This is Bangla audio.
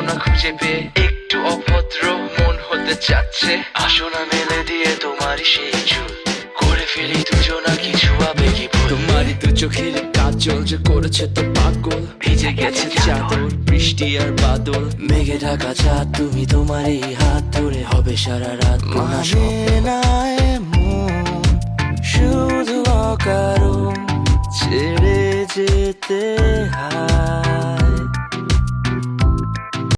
না খুঁজে পেয়ে একটু অভদ্র মন হতে চাচ্ছে। আসো না মেলে দিয়ে তোমারই সেই চুল, করে ফেলি দুজনা কিছু আবেগী ভুল। তোমারই দু চোখের কাজল যে করেছে তো পাগল, ভিজে গেছে চাদর বৃষ্টি আর বাদল। মেঘে ঢাকা চাঁদ তুমি তোমারই হাত ধরে হবে সারা রাত গোনা স্বপ্ন। শুধু অকারণ ছেড়ে যেতে হয়।